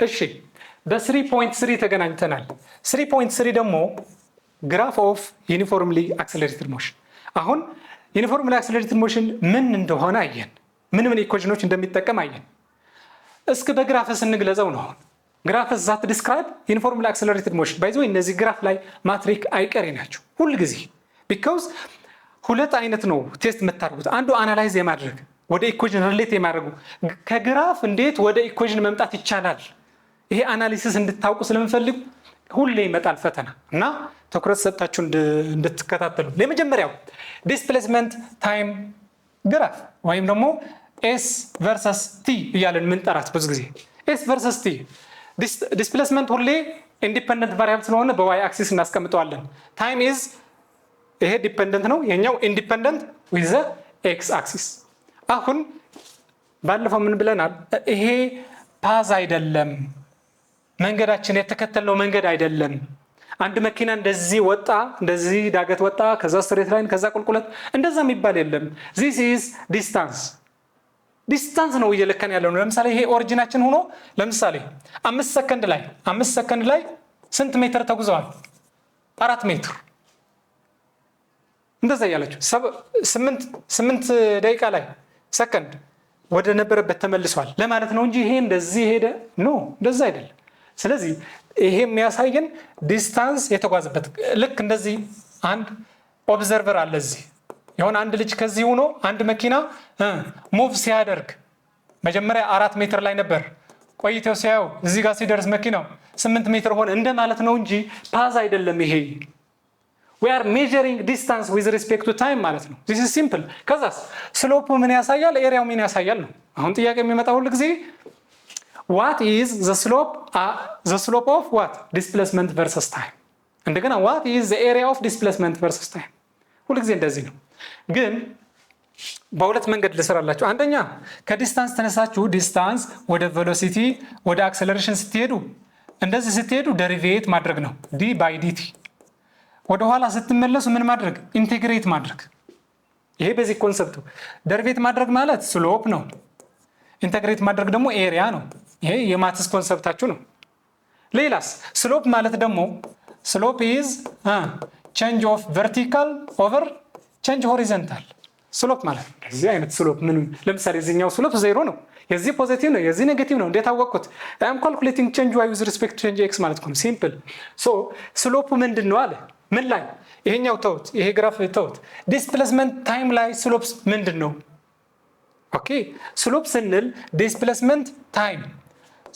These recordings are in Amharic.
እሺ በ3.3 ተገናኝተናል 3.3 ደግሞ graph of uniformly accelerated motion አሁን uniformly accelerated motion ምን እንደሆነ አየን ምን ኢኩዌሽኖች እንደሚጠቀም አየን እስከ በግራፍስ እንግለጸው ነው ግራፍስ that describe uniformly accelerated motion by the way እነዚህ ግራፍ ላይ ማትሪክ አይቀሬ ናቸው ሁሉ ጊዜ because ሁለት አይነት ነው ቴስት መታረጉት አንዱ አናላይዝ የማድረግ ወደ ኢኩዌሽን ሪሌት የማድረጉ ከግራፍ እንዴት ወደ ኢኩዌሽን መምጣት ይቻላል ይሄ አናሊሲስ እንድታውቁ ስለምፈልግ ሁሌ ይመጣል ፈተና እና ትኩረት ሰጣችሁ እንድትከታተሉ ለመጀመሪያው ዲስፕሌስመንት ታይም ግራፍ ወይም ደግሞ s versus t ይያለን ምን ጠራት ብዙ ጊዜ s versus t ዲስፕሌስመንት ሁሌ ኢንዲፔንደንት ቫሪያብል ስለሆነ በy አክሲስ እናስቀምጠዋለን ታይም is ይሄ ዲፔንደንት ነው የኛው ኢንዲፔንደንት with the x axis አሁን ባለፈው ምን ብለናል ይሄ ፓዝ አይደለም መንገዳችን የተከተልነው መንገድ አይደለም አንድ መኪና እንደዚህ ወጣ እንደዚህ ዳገት ወጣ ከዛ ስትሬት ላይን ከዛ ቁልቁለት እንደዛ የሚባል የለም this is ዲስታንስ ነው እየለከን ያለው ለምሳሌ ይሄ ኦሪጂናችን ሆኖ ለምሳሌ 5 ሰከንድ ላይ ስንት ሜትር ተጉዘዋል 4 ሜትር እንደዛ ያላችሁ 8 ደቂቃ ላይ ሰከንድ ወደ ነበረበት ተመልሷል ለማለት ነው እንጂ ይሄ እንደዚህ ሄደ ነው እንደዛ አይደለም ስለዚህ ይሄ የሚያሳየን ዲስታንስ የተጓዘበት ልክ እንደዚህ አንድ ኦብዘርቨር አለ እዚህ የሆነ አንድ ልጅ ከዚህ ሆኖ አንድ መኪና ሙቭ ሲያደርግ መጀመሪያ 4 ሜትር ላይ ነበር ቆይተው ሲያዩ እዚህ ጋር ሲደርስ መኪናው 8 ሜትር ሆነ እንደማለት ነው እንጂ ፓዝ አይደለም ይሄ we are measuring distance with respect to time ማለት ነው this is simple ከዛስ ስሎፕ ምን ያሳያል ኤሪያው ምን ያሳያል ነው አሁን ጥያቄ የሚመጣው ሁሉ ጊዜ what is the slope of what displacement versus time እንደገና what is the area of displacement versus time ሁሉ ጊዜ እንደዚህ ነው ግን በሁለት መንገድ ልሰራላችሁ አንደኛ ከዲስታንስ ተነሳችሁ ዲስታንስ ወደ ቬሎሲቲ ወደ አክሰለሬሽን ስትሄዱ እንደዚህ ስትሄዱ ዴሪቬት ማድረግ ነው d by dt ወደ ኋላ ስትመለሱ ምን ማድረግ ኢንቴግሬት ማድረግ ይሄ ቤዚክ ኮንሰፕቱ ዴሪቬት ማድረግ ማለት ስሎፕ ነው ኢንቴግሬት ማድረግ ደግሞ ኤሪያ ነው ይሄ የማትስ ኮንሰፕታችሁ ነው ሌላስ ስሎፕ ማለት ደግሞ ስሎፕ is change of vertical over change horizontal ስሎፕ ማለት እዚህ አይነት ስሎፕ ምን ለምሳሌ እዚህኛው ስሎፕ 0 ነው የዚህ ፖዚቲቭ ነው የዚህ ኔጌቲቭ ነው እንዴት አወቅኩት I am calculating change y with respect to change x ማለት ነው ሲምፕል ሶ ስሎፕ ምንድነው አለ ምን ላይ ይሄኛው ተውት ይሄ ግራፍ ተውት ዲስፕሌስመንት ታይም ላይ ስሎፕ ምንድነው ኦኬ ስሎፕ ስንል ዲስፕሌስመንት ታይም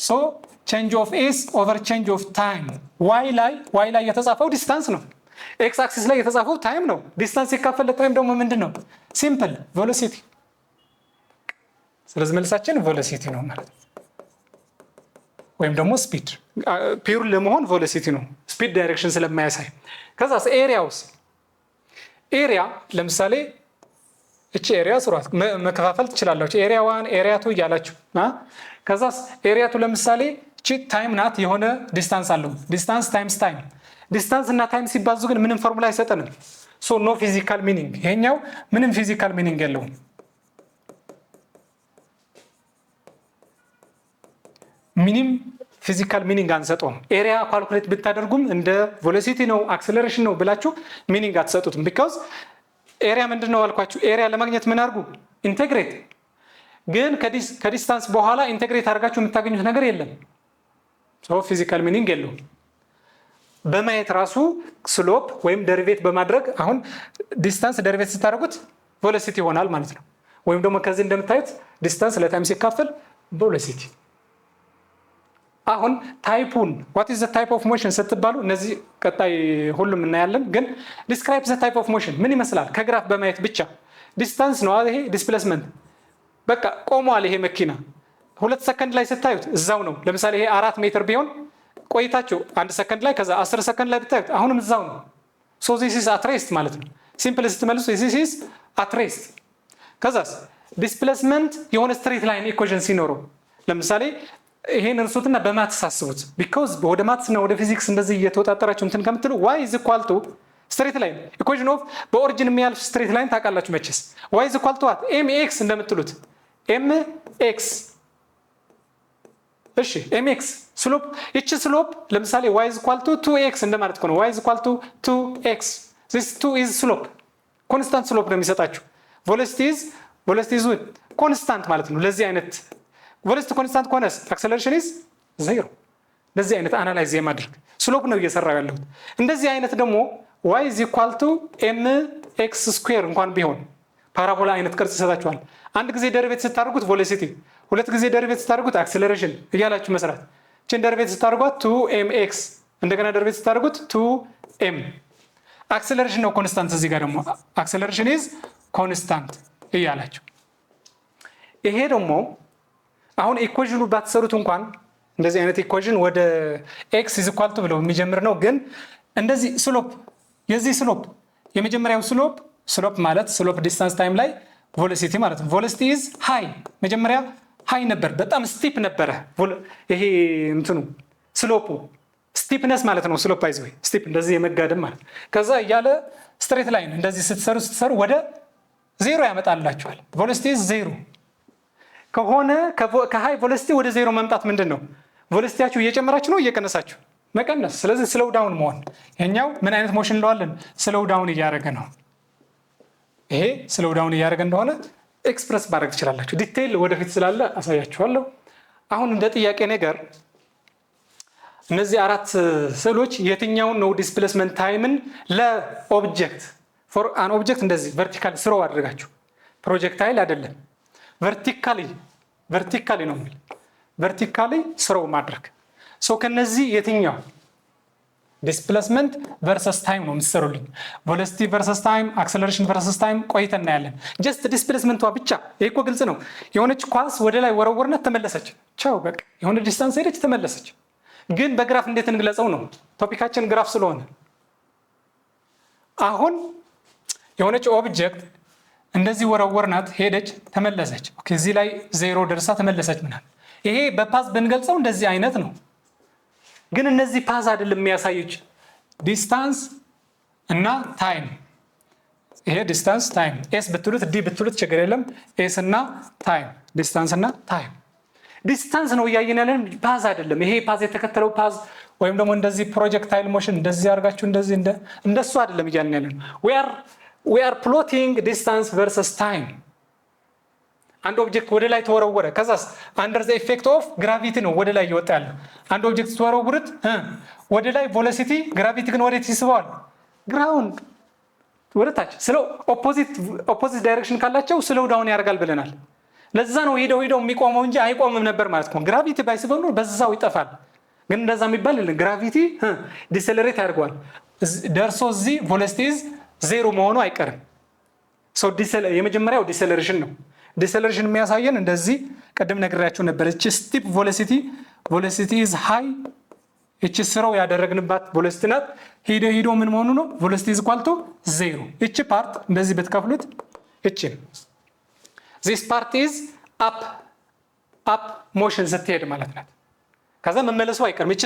ሶ change of s over change of time y ላይ የተጻፈው ዲስታንስ ነው x axis ላይ የተጻፈው ታይም ነው ዲስታንስ ይካፈል ለታይም ደግሞ ምንድነው ሲምፕል ቬሎሲቲ ስለዚህ መልሳችን ቬሎሲቲ ነው ማለት ነው ወይም ደግሞ ስፒድ ፒውር ለመሆን ቬሎሲቲ ነው ስፒድ ዳይሬክሽን ስለማያሳይ ከዛስ ኤሪያውስ ኤሪያ ለምሳሌ እቺ ኤሪያ ስሯት መከፋፈል ትችላላችሁ ኤሪያ 1 ኤሪያ 2 ያላችሁ ከዛስ ኤሪያ 2 ለምሳሌ እቺ ታይም ናት የሆነ ዲስታንስ አለው ዲስታንስ ታይምስ ታይም ዲስታንስ እና ታይም ሲባዙ ግን ምንም ፎርሙላ አይሰጠንም ሶ ኖ ፊዚካል ሚኒንግ ይሄኛው ምንም ፊዚካል ሚኒንግ የለውም ሚኒም ፊዚካል ሚኒንግ አንሰጠውም ኤሪያ ካልኩሌት ብታደርጉም እንደ ቬሎሲቲ ነው አክሰለሬሽን ነው ብላችሁ ሚኒንግ አትሰጡትም because ኤሪያ ምንድነው አልኳችሁ ኤሪያ ለማግኘት ምን አድርጉ ኢንቴግሬት ግን ከዲስታንስ በኋላ ኢንቴግሬት አድርጋችሁ የምታገኙት ነገር የለም ሶ ፊዚካል ሚኒንግ የለውም በማየት ራሱ ስሎፕ ወይም ዴሪቬት በማድረግ አሁን ዲስታንስ ዴሪቬት ስታደርጉት ቬሎሲቲ ይሆናል ማለት ነው ወይም ደግሞ ከዚህ እንደምታዩት ዲስታንስ ለታይም ሲካፈል ቬሎሲቲ አሁን ታይፑን what is the type of motion ስትባሉ እነዚህ ቀጣይ ሁሉም እናያለን ግን describe the type of motion ምን ይመስላል ከግራፍ በማየት ብቻ ዲስታንስ ነው ይሄ ዲስፕሌስመንት በቃ ቆሟል ይሄ መኪና 2 ሰከንድ ላይ ስታዩት እዛው ነው ለምሳሌ ይሄ 4 ሜትር ቢሆን ቆይታችሁ 1 ሰከንድ ላይ ከዛ 10 ሰከንድ ላይ ብታዩት አሁንም እዛው ነው so this is at rest ማለት ነው ሲምፕል ስትመልሱ this is at rest ከዛስ ዲስፕሌስመንት የሆነ ስትሬት ላይን ኢኩዌሽን ሲኖረው ለምሳሌ ይሄን እርሱትና በማትስ አስቡት because ወደ ማትስ እና ወደ ፊዚክስ እንደዚህ እየተወጣጣራችሁ እንትን ከምትሉ y is equal to straight line equation of በኦሪጂን የሚያልፍ straight line ታውቃላችሁ መቼስ y is equal to what mx እንደምትሉት mx እሺ ኤምኤክስ ስሎፕ እቺ ስሎፕ ለምሳሌ y is equal to 2x እንደማለት ነው y is equal to 2x this 2 is slope ኮንስታንት ስሎፕ ነው የሚሰጣችሁ ቬሎሲቲ is ኮንስታንት ማለት ነው ለዚህ አይነት ቬሎሲቲ ኮንስታንት ከሆነስ አክሰለሬሽን is 0 ለዚህ አይነት አናላይዝ የማድረግ ስሎፕ ነው እየሰራው ያለው እንደዚህ አይነት ደግሞ y is equal to mx square እንኳን ቢሆን ፓራቦላ አይነት ቅርጽ ይሰጣችኋል አንድ ጊዜ ደሪቬት ስታደርጉት ቬሎሲቲ ሁለት ጊዜ ደሪቬት ስታደርጉት አክሰለሬሽን እያላችሁ መስራት እቺን ደሪቬት ስታደርጓት 2mx እንደገና ደሪቬት ስታደርጉት 2m አክሰለሬሽን ነው ኮንስታንት እዚህ ጋር ደግሞ አክሰለሬሽን is ኮንስታንት እያላችሁ ይሄ ደግሞ አሁን ኢኩዌሽኑ ባትሰሩት እንኳን እንደዚህ አይነት ኢኩዌሽን ወደ x is equal to ብለው የሚጀምር ነው ግን እንደዚህ ስሎፕ የዚህ ስሎፕ የመጀመሪያው ስሎፕ ማለት ስሎፕ ዲስታንስ ታይም ላይ ቬሎሲቲ ማለት ነው ቬሎሲቲ is ሃይ መጀመሪያ ሃይ ነበር በጣም ስቲፕ ነበረ ይሄ እንትኑ ስሎፑ ስቲፕነስ ማለት ነው ስሎፕ አይዝ ወይ ስቲፕ እንደዚህ የመጋደም ማለት ከዛ እያለ ስትሬት ላይን እንደዚህ ስትሰሩ ወደ ዜሮ ያመጣላችኋል ቬሎሲቲ is 0 ከሆነ ከሃይ ቬሎሲቲ ወደ ዜሮ መምጣት ምንድነው ቬሎሲቲያችሁ እየጨመራችሁ ነው እየቀነሳችሁ መቀነስ ስለዚህ ስሎው ዳውን መሆን የኛው ምን አይነት ሞሽን እንለዋለን ስሎው ዳውን እያደረገ ነው ይሄ ስሎው ዳውን እያደረገ እንደሆነ ኤክስፕረስ ማድረግ ትችላላችሁ ዲቴይል ወደፊት ስላለ አሳያችኋለሁ አሁን እንደ ጥያቄ ነገር እነዚህ አራት ስዕሎች የትኛውን ነው ዲስፕሌስመንት ታይምን ለኦብጀክት ፎር አን ኦብጀክት እንደዚህ ቨርቲካሊ ስሮ አድርጋችሁ ፕሮጀክታይል አይደለም ቨርቲካሊ ነው ቨርቲካሊ ስሮ ማድረግ ሶ ከነዚህ የትኛው ዲስፕሌስመንት ቨርሰስ ታይም ነው የምትሰሩልኝ ቬሎሲቲ ቨርሰስ ታይም አክሰለሬሽን ቨርሰስ ታይም ቆይተን እናያለን ጀስት ዲስፕሌስመንቷ ብቻ ይሄ እኮ ግልጽ ነው የሆነች ኳስ ወደ ላይ ወረወርና ተመለሰች ቻው በቃ የሆነ ዲስታንስ ሄደች ተመለሰች ግን በግራፍ እንዴት እንግለጸው ነው ቶፒካችን ግራፍ ስለሆነ አሁን የሆነች ኦብጀክት እንደዚህ ወረወርናት ሄደች ተመለሰች ኦኬ እዚህ ላይ ዜሮ ደርሳ ተመለሰች ምናል ይሄ በፓዝ ብንገልጸው እንደዚህ አይነት ነው ግን እነዚህ ፓዝ አይደለም የሚያሳዩች ዲስታንስ እና ታይም ይሄ ዲስታንስ ታይም ኤስ ብትሉት ዲ ብትሉት ችግር የለም ኤስ እና ታይም ዲስታንስ እና ታይም ዲስታንስ ነው እያየን ያለን ፓዝ አይደለም ይሄ ፓዝ የተከተለው ፓዝ ወይም ደግሞ እንደዚህ ፕሮጀክታይል ሞሽን እንደዚህ አድርጋችሁ እንደዚህ እንደሱ አይደለም እያልን ያለን we are plotting distance versus time አንድ ኦብጀክት ወደ ላይ ተወረወረ ከዛስ under the effect of gravity ነው ወደ ላይ ይወጣ ያለው አንድ ኦብጀክት ተወረወሩት ወደ ላይ ቬሎሲቲ ግራቪቲ ግን ወዴት ይስበዋል ግራውንድ ወደ ታች ስለ ኦፖዚት ዳይሬክሽን ካላቸው ስሎው ዳውን ያደርጋል ብለናል ለዛ ነው ሄደው የሚቆመው እንጂ አይቆምም ነበር ማለት ነው ግራቪቲ ባይስበው ነው በዛው ይጠፋል ግን እንደዛ የሚባል ግራቪቲ ዲሰለሬት ያደርገዋል ደርሶ እዚህ ቬሎሲቲ ዜሮ መሆኑ አይቀርም ሶ የመጀመሪያው ዲሰለሬሽን ነው ዲሰለሬሽን የሚያሳየን እንደዚህ ቀደም ነግሬያችሁ ነበር እቺ ስቲፕ ቬሎሲቲ is high እቺ ስራው ያደረግንባት ቬሎሲቲ ናት ሄዶ ምን መሆኑ ነው ቬሎሲቲ is equal to 0 እቺ ፓርት እንደዚህ በተከፍሉት እቺ this part is up motion ስትሄድ ማለት ናት ከዛ መመለሱ አይቀርም እቺ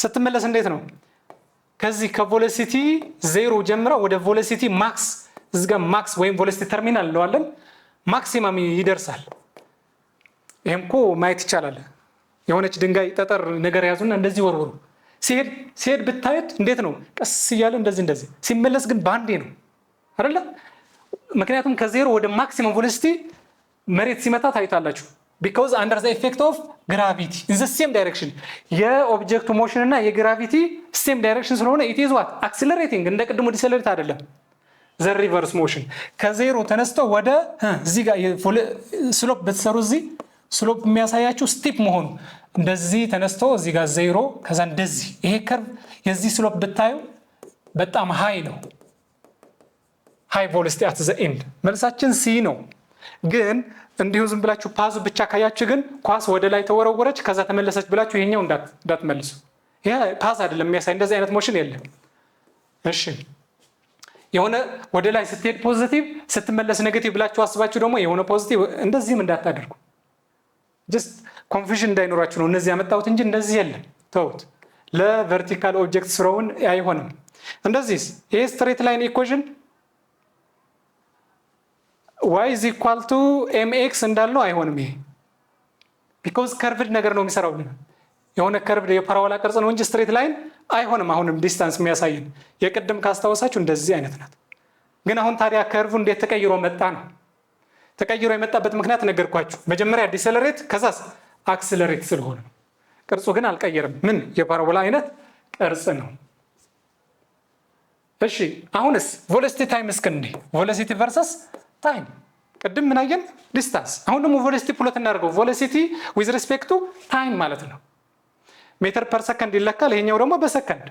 ስትመለስ እንዴት ነው ከዚህ ከቬሎሲቲ 0 ጀምራ ወደ ቬሎሲቲ ማክስ እዚጋ ማክስ ወይም ቬሎሲቲ ተርሚናል እንለዋለን ማክሲመም ይደርሳል ይሄም እኮ ማየት ይቻላል የሆነች ድንጋይ ጠጠር ነገር ያዙና እንደዚህ ወርወሩ ሲሄድ ብታዩት እንዴት ነው ቀስ እያለ እንደዚህ ሲመለስ ግን ባንዴ ነው አይደለ ምክንያቱም ከዜሮ ወደ ማክሲመም ቬሎሲቲ መሬት ሲመታ ታይታላችሁ because under the effect of gravity in the same direction የኦብጀክቱ ሞሽን እና የግራቪቲ same direction ስለሆነ it is what accelerating እንደ ቅድሙ ዲሰለሬት አይደለም the reverse motion ከዜሮ ተነስቶ ወደ እዚህ ጋር ስሎፕ በተሰሩ እዚህ ስሎፕ የሚያሳያችሁ ስቲፕ መሆኑ እንደዚህ ተነስቶ እዚህ ጋር ዜሮ ከዛ እንደዚህ ይሄ ከርቭ የዚህ ስሎፕ ብታዩ በጣም ሃይ ነው ሃይ ቬሎሲቲ at the end መልሳችን ሲ ነው ግን እንዲሁ ዝም ብላችሁ ፓዝ ብቻ ካያችሁ ግን ኳስ ወደ ላይ ተወረወረች ከዛ ተመለሰች ብላችሁ ይሄኛው እንዳትመልሱ ይሄ ፓዝ አይደለም የሚያሳይ እንደዚህ አይነት ሞሽን የለም እሺ የሆነ ወደ ላይ ስትሄድ ፖዚቲቭ ስትመለስ ኔጌቲቭ ብላችሁ አስባችሁ ደግሞ የሆነ ፖዚቲቭ እንደዚህም እንዳታደርጉ just confusion እንዳይኖራችሁ ነው እነዚህ ያመጣሁት እንጂ እንደዚህ የለም ተውት ለቨርቲካል ኦብጀክት ስራውን አይሆንም እንደዚህ ይሄ ስትሬት ላይን ኢኩዌሽን y is equal to mx እንዳልነው አይሆንም ይሄ ቢኮዝ ከርቭድ ነገር ነው የሚሰራው። የሆነ ከርቭድ የፓራቦላ ቅርጽ ነው እንጂ ስትሬት ላይን አይሆንም። አሁንም ዲስታንስ የሚያሳየን የቅድም ካስታወሳችሁ እንደዚህ አይነት ናት። ግን አሁን ታዲያ ከርቭ እንዴት ተቀይሮ መጣ ነው? ተቀይሮ የመጣበት ምክንያት ነገርኳችሁ። መጀመሪያ ዲሰለሬት ከዛስ አክስለሬት ስለሆነ ነው። ቅርጹ ግን አልቀየርም። ምን የፓራቦላ አይነት ቅርጽ ነው። እሺ አሁንስ ቬሎሲቲ ታይም እስክንዴ ቬሎሲቲ ቨርሰስ ታይም ቅድም ምን አየን? ዲስታንስ። አሁን ደግሞ ቬሎሲቲ ፕሎት እናደርገው። ቬሎሲቲ ዊዝ ሪስፔክት ቱ ታይም ማለት ነው። ሜትር ፐር ሰከንድ ይለካል፣ ይሄኛው ደግሞ በሰከንድ።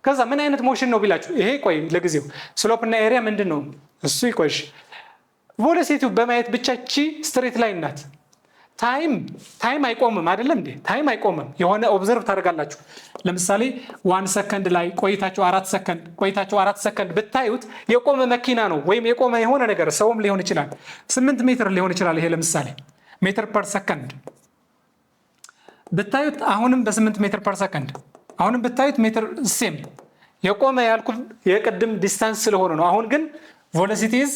ከዛ ምን አይነት ሞሽን ነው ቢላችሁ፣ ይሄ ቆይ ለጊዜው ስሎፕ እና ኤሪያ ምንድን ነው እሱ ይቆይሽ። ቬሎሲቲው በማየት ብቻ ቺ ስትሬት ላይን ናት። ታይም አይቆምም አይደለም እንዴ? ታይም አይቆምም። የሆነ ኦብዘርቭ ታደርጋላችሁ። ለምሳሌ 1 ሰከንድ ላይ ቆይታችሁ 4 ሰከንድ ብታዩት የቆመ መኪና ነው ወይም የቆመ የሆነ ነገር ሰውም ሊሆን ይችላል። 8 ሜትር ሊሆን ይችላል። ይሄ ለምሳሌ ሜትር ፐር ሰከንድ ብታዩት አሁንም በ8 ሜትር ፐር ሰከንድ አሁንም ብታዩት ሜትር ሴም የቆመ ያልኩ የቅድም ዲስታንስ ስለሆነ ነው። አሁን ግን ቬሎሲቲ ኢዝ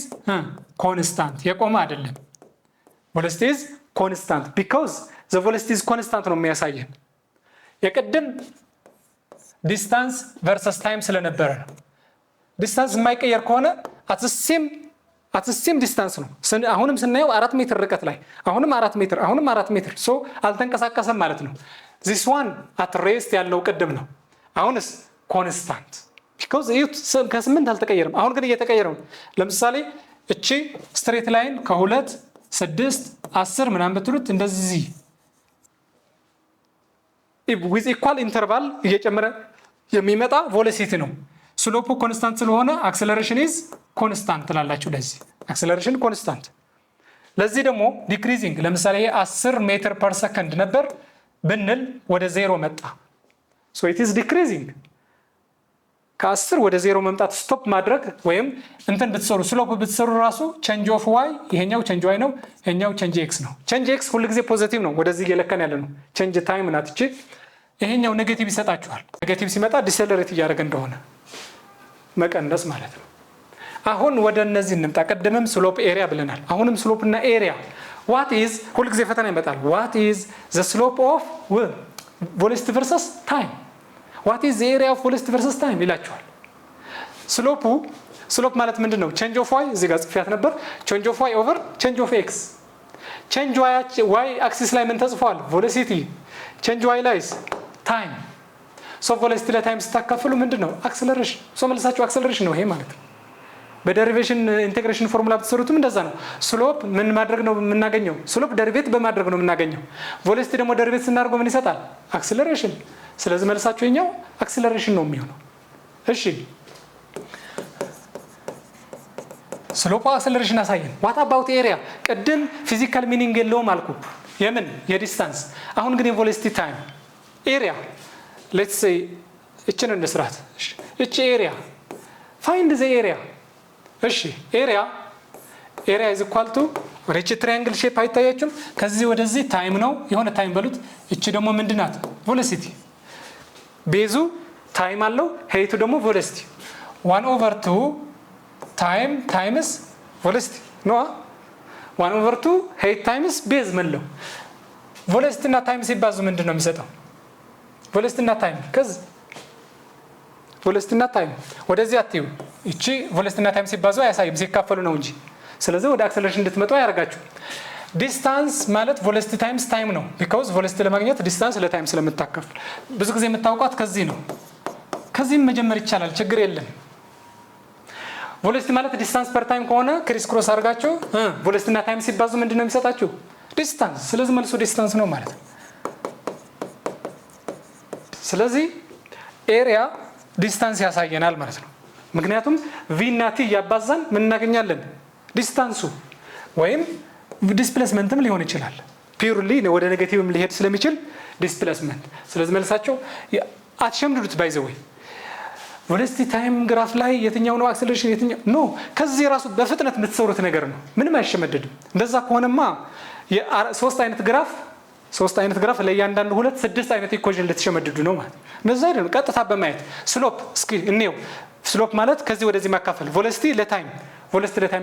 ኮንስታንት የቆመ አይደለም። ቬሎሲቲ ኢዝ ኮንስታንት ቢኮዝ ዘ ቬሎሲቲ ኢዝ ኮንስታንት ነው የሚያሳየን። የቅድም ዲስታንስ ቨርሰስ ታይም ስለነበረ ነው። ዲስታንስ የማይቀየር ከሆነ አት ሴም ዲስታንስ ነው። አሁንም ስናየው 4 ሜትር ርቀት ላይ አሁንም 4 ሜትር ሶ አልተንቀሳቀሰም ማለት ነው። ዚስ ዋን አት ሬስት ያለው ቅድም ነው። አሁንስ ኮንስታንት ቢኮዝ ከ8 አልተቀየረም። አሁን ግን እየተቀየረ ነው። ለምሳሌ እቺ ስትሬት ላይን ከ2 6 10 ምናምን ብትሉት እንደዚህ ዊዝ ኢኳል ኢንተርቫል እየጨመረ የሚመጣ ቬሎሲቲ ነው። ስሎፑ ኮንስታንት ስለሆነ አክሰለሬሽን ኢዝ ኮንስታንት ትላላችሁ። ለዚህ አክሰለሬሽን ኮንስታንት። ለዚህ ደግሞ ዲክሪዚንግ ለምሳሌ 10 ሜትር ፐር ሰከንድ ነበር ብንል ወደ 0 መጣ። ሶ ኢት ኢዝ ዲክሪዚንግ። ከ10 ወደ 0 መምጣት ስቶፕ ማድረግ ወይም እንትን ብትሰሩ ስሎፕ ብትሰሩ ራሱ ቼንጅ ኦፍ ዋይ ይሄኛው ቼንጅ ዋይ ነው፣ ይሄኛው ቼንጅ ኤክስ ነው። ቼንጅ ኤክስ ሁሉ ጊዜ ፖዚቲቭ ነው፣ ወደዚህ እየለካን ያለ ነው። ቼንጅ ታይም ናት እቺ። ይሄኛው ኔጌቲቭ ይሰጣችኋል። ኔጌቲቭ ሲመጣ ዲሰለሬት እያደረገ እንደሆነ መቀነስ ማለት ነው። አሁን ወደ እነዚህ እንምጣ። ቀደምም ስሎፕ ኤሪያ ብለናል። አሁንም ስሎፕ እና ኤሪያ ዋት ኢዝ ሁሉ ጊዜ ፈተና ይመጣል። ዋት ኢዝ ዘ ስሎፕ ኦፍ ቬሎሲቲ ቨርሰስ ታይም ዋት ኢዝ ዘ ኤሪያ ኦፍ ቬሎሲቲ ቨርሰስ ታይም ይላችኋል። ስሎፕ ማለት ምንድን ነው? ቼንጅ ኦፍ ዋይ እዚህ ጋር ጽፌያት ነበር። ቼንጅ ኦፍ ዋይ ኦቨር ቼንጅ ኦፍ ኤክስ። ቼንጅ ዋይ አክሲስ ላይ ምን ተጽፏል? ቬሎሲቲ። ቼንጅ ዋይ ላይስ ታይም። ሶ ቬሎሲቲ ለታይም ስታካፍሉ ምንድን ነው? አክሰለሬሽን። ሶ መልሳችሁ አክሰለሬሽን ነው ይሄ ማለት ነው። በደሪቬሽን ኢንቴግሬሽን ፎርሙላ ብትሰሩትም እንደዛ ነው። ስሎፕ ምን ማድረግ ነው የምናገኘው? ስሎፕ ደሪቬት በማድረግ ነው የምናገኘው። ቬሎሲቲ ደግሞ ደሪቬት ስናደርገው ምን ይሰጣል? አክሰለሬሽን። ስለዚህ መልሳችሁ የኛው አክሰለሬሽን ነው የሚሆነው። እሺ ስሎፕ አክሰለሬሽን አሳየን። ዋት አባውት ኤሪያ? ቅድም ፊዚካል ሚኒንግ የለውም አልኩ። የምን የዲስታንስ። አሁን ግን የቬሎሲቲ ታይም ኤሪያ ሌትስ ሴይ እችን እንስራት። እቺ ኤሪያ ፋይንድ ዘ ኤሪያ። እሺ ኤሪያ ኢዝ ኢኳል ቱ ሪች ትራያንግል ሼፕ አይታያችሁም? ከዚህ ወደዚህ ታይም ነው፣ የሆነ ታይም በሉት። እቺ ደግሞ ምንድናት? ቬሎሲቲ። ቤዙ ታይም አለው፣ ሄይቱ ደግሞ ቬሎሲቲ። 1/2 ታይም ታይምስ ቬሎሲቲ ነው። 1/2 ሄይት ታይምስ ቤዝ መለው። ቬሎሲቲ እና ታይም ሲባዙ ምንድን ነው የሚሰጠው? ቬሎሲቲ እና ታይም ከዚህ ቬሎሲቲ እና ታይም ወደዚህ አትዩ። እቺ ቬሎሲቲ እና ታይም ሲባዙ አያሳይም፣ ሲካፈሉ ነው እንጂ። ስለዚህ ወደ አክሰለሬሽን እንድትመጡ ያደርጋችሁ። ዲስታንስ ማለት ቬሎሲቲ ታይምስ ታይም ነው። ቢኮዝ ቬሎሲቲ ለማግኘት ዲስታንስ ለታይም ስለምታከፍል ብዙ ጊዜ የምታውቋት ከዚህ ነው። ከዚህም መጀመር ይቻላል፣ ችግር የለም። ቬሎሲቲ ማለት ዲስታንስ ፐር ታይም ከሆነ ክሪስ ክሮስ አድርጋችሁ ቬሎሲቲ እና ታይም ሲባዙ ምንድን ነው የሚሰጣችሁ? ዲስታንስ። ስለዚህ መልሶ ዲስታንስ ነው ማለት ነው። ስለዚህ ኤሪያ ዲስታንስ ያሳየናል ማለት ነው። ምክንያቱም ቪ እና ቲ እያባዛን ምን እናገኛለን? ዲስታንሱ ወይም ዲስፕሌስመንትም ሊሆን ይችላል። ፒውርሊ ወደ ኔጌቲቭም ሊሄድ ስለሚችል ዲስፕሌስመንት። ስለዚህ መልሳቸው አትሸምድዱት። ባይ ዘ ወይ ቬሎሲቲ ታይም ግራፍ ላይ የትኛው ነው አክሰለሬሽን የትኛው ኖ፣ ከዚህ ራሱ በፍጥነት የምትሰሩት ነገር ነው። ምንም አይሸመደድም። እንደዛ ከሆነማ ሶስት አይነት ግራፍ ለእያንዳንዱ 6 አይነት ኢኩዌሽን ልትሸመድዱ ነው ማለት። እንደዛ አይደለም። ቀጥታ በማየት ስሎፕ እስኪ እንየው። ስሎፕ ማለት ከዚህ ወደዚህ ማካፈል፣ ቬሎሲቲ ለታይም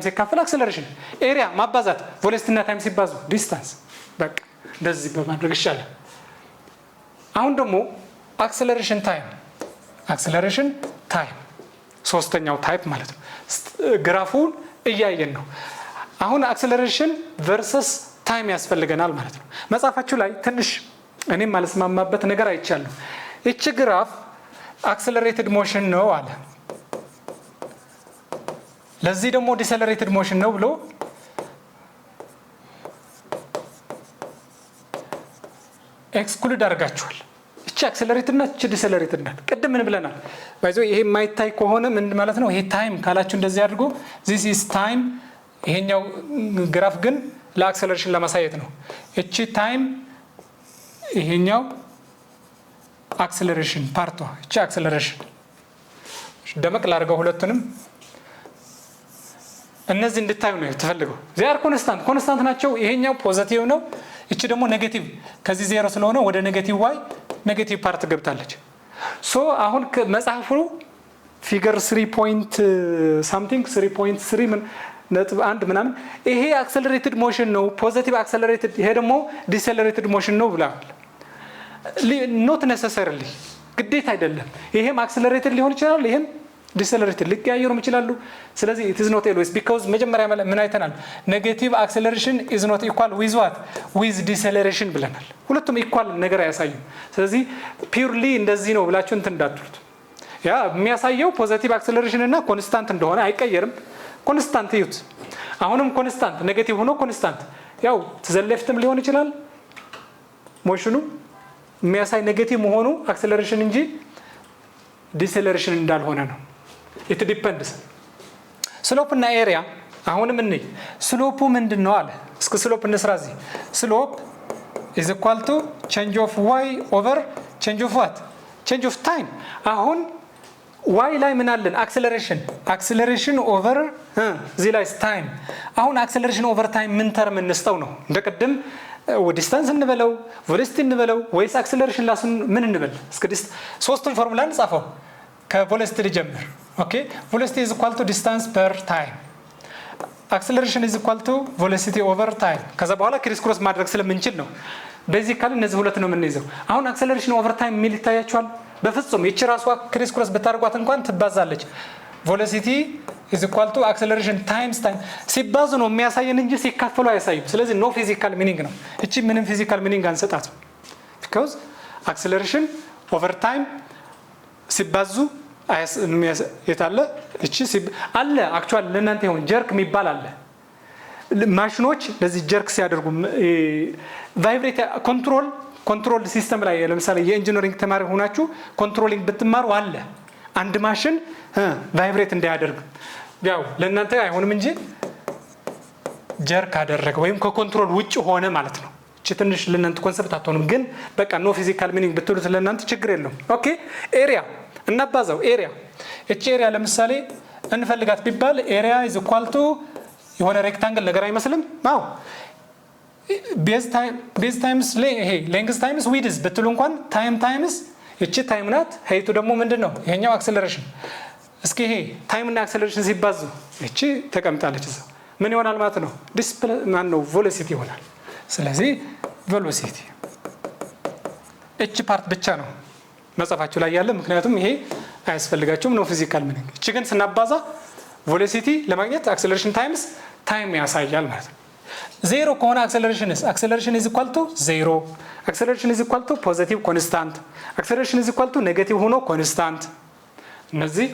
ሲካፈል አክሰለሬሽን፣ ኤሪያ ማባዛት፣ ቬሎሲቲ እና ታይም ሲባዙ ዲስታንስ። በቃ እንደዚህ በማድረግ ይሻላል። አሁን ደግሞ አክሰለሬሽን ታይም ሶስተኛው ታይፕ ማለት ነው። ግራፉን እያየን ነው። አሁን አክሰለሬሽን ቨርሰስ ታይም ያስፈልገናል ማለት ነው። መጽሐፋችሁ ላይ ትንሽ እኔም ማለስማማበት ነገር አይቻለሁ። እቺ ግራፍ አክሰለሬትድ ሞሽን ነው አለ፣ ለዚህ ደግሞ ዲሰለሬትድ ሞሽን ነው ብሎ ኤክስክሉድ አድርጋችኋል። እቺ አክሰለሬትድ ናት፣ እቺ ዲሰለሬትድ ናት። ቅድም ምን ብለናል? ባይዞ ይሄ የማይታይ ከሆነ ምን ማለት ነው? ይሄ ታይም ካላችሁ እንደዚህ አድርጎ this is ታይም፣ ይሄኛው ግራፍ ግን ለአክሰለሬሽን ለማሳየት ነው። እቺ ታይም፣ ይሄኛው አክሰለሬሽን ፓርቷ፣ እቺ አክሰለሬሽን። ደመቅ ላድርገው ሁለቱንም፣ እነዚህ እንድታዩ ነው የተፈልገው። ዚያር ኮንስታንት ናቸው። ይሄኛው ፖዚቲቭ ነው፣ እቺ ደግሞ ኔጌቲቭ። ከዚህ ዜሮ ስለሆነ ወደ ኔጌቲቭ ዋይ ኔጌቲቭ ፓርት ገብታለች። ሶ አሁን መጽሐፉ ፊገር 3.3 ነጥብ 1 ምናምን ይሄ አክሰለሬትድ ሞሽን ነው፣ ፖዚቲቭ አክሰለሬትድ፣ ይሄ ደግሞ ዲሰለሬትድ ሞሽን ነው ብለዋል። ኖት ነሰሰርሊ ግዴታ አይደለም። ይሄም አክሰለሬትድ ሊሆን ይችላል፣ ይሄም ዲሰለሬትድ ሊቀያየሩም ይችላሉ። ስለዚህ it is not always because መጀመሪያ ምን አይተናል? ኔጌቲቭ አክሰለሬሽን is not equal with what? with deceleration ብለናል። ሁለቱም ኢኳል ነገር አያሳዩም። ስለዚህ ፒውርሊ እንደዚህ ነው ብላችሁ እንትን እንዳትሉት። ያ የሚያሳየው ፖዚቲቭ አክሰለሬሽን እና ኮንስታንት እንደሆነ አይቀየርም። ኮንስታንት ይዩት። አሁንም ኮንስታንት ኔጌቲቭ ሆኖ ኮንስታንት፣ ያው ተዘለፍትም ሊሆን ይችላል። ሞሽኑ የሚያሳይ ኔጌቲቭ መሆኑ አክሰለሬሽን እንጂ ዲሰለሬሽን እንዳልሆነ ነው። it depends። ስሎፕ እና ኤሪያ አሁንም እንይ። ስሎፑ ምንድነው አለ? እስከ ስሎፕ እንስራ። እዚህ ስሎፕ is equal to change of y over change of what? change of time። አሁን y ላይ ምን አለን? አክሰለሬሽን ኦቨር እዚህ ላይ ታይም። አሁን አክሰለሬሽን ኦቨር ታይም ምን ተርም እንስጠው ነው? እንደቀድም ዲስታንስ እንበለው ቬሎሲቲ እንበለው ወይስ አክሰለሬሽን ላሱን ምን እንበል? እስከ ሶስቱን ፎርሙላ እንጻፈው። ከቬሎሲቲ ልጀምር። ኦኬ ቬሎሲቲ is equal to distance per time፣ አክሰለሬሽን is equal to velocity over time። ከዛ በኋላ ክሪስ ክሮስ ማድረግ ስለምንችል ነው ቤዚካሊ እነዚህ ሁለት ነው የምንይዘው። አሁን አክሰለሬሽን ኦቨር ታይም የሚል ይታያችኋል? በፍጹም ይቺ ራሷ ክሪስ ክሮስ ብታርጓት እንኳን ትባዛለች። ቬሎሲቲ is equal to acceleration times time ሲባዙ ነው የሚያሳየን እንጂ ሲካፈሉ አያሳዩም። ስለዚህ ኖ ፊዚካል ሚኒንግ ነው። እቺ ምንም ፊዚካል ሚኒንግ አንሰጣትም። because acceleration over time ሲባዙ የታለ? እቺ አለ አክቹአሊ ለእናንተ ይሁን ጀርክ የሚባል አለ። ማሽኖች ለዚህ ጀርክ ሲያደርጉ ቫይብሬት ኮንትሮል ሲስተም ላይ ለምሳሌ የኢንጂነሪንግ ተማሪ ሆናችሁ ኮንትሮሊንግ ብትማሩ አለ አንድ ማሽን ቫይብሬት እንዳያደርግ፣ ያው ለእናንተ አይሆንም እንጂ ጀርክ አደረገ ወይም ከኮንትሮል ውጭ ሆነ ማለት ነው። እቺ ትንሽ ለእናንተ ኮንሰፕት አትሆንም፣ ግን በቃ ኖ ፊዚካል ሚኒንግ ብትሉት ለእናንተ ችግር የለውም። ኦኬ ኤሪያ እናባዛው። ኤሪያ እቺ ኤሪያ ለምሳሌ እንፈልጋት ቢባል ኤሪያ is equal to የሆነ ሬክታንግል ነገር አይመስልም? አዎ ቤዝ ታይምስ ይሄ ሌንግዝ ታይምስ ዊድዝ ብትሉ እንኳን ታይም ታይምስ እቺ ታይም ናት። ሄይቱ ደግሞ ምንድነው? ይሄኛው አክሰለሬሽን። እስኪ ይሄ ታይም እና አክሰለሬሽን ሲባዙ እቺ ተቀምጣለች እዛ ምን ይሆናል ማለት ነው? ማን ነው? ቬሎሲቲ ይሆናል። ስለዚህ ቬሎሲቲ እቺ ፓርት ብቻ ነው መጽሐፋችሁ ላይ ያለ፣ ምክንያቱም ይሄ አያስፈልጋችሁም ነው ፊዚካል ሚኒንግ። እቺ ግን ስናባዛ ቬሎሲቲ ለማግኘት አክሰለሬሽን ታይምስ ታይም ያሳያል ማለት ነው። ዜሮ ከሆነ አክሰለሬሽን is equal to 0፣ አክሰለሬሽን is equal to ፖዚቲቭ ኮንስታንት፣ አክሰለሬሽን is equal to ኔጌቲቭ ሆኖ ኮንስታንት። እነዚህ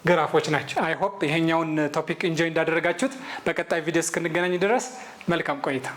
ግራፎች ናቸው። አይ ሆፕ ይሄኛውን ቶፒክ ኢንጆይ እንዳደረጋችሁት። በቀጣይ ቪዲዮ እስክንገናኝ ድረስ መልካም ቆይታ።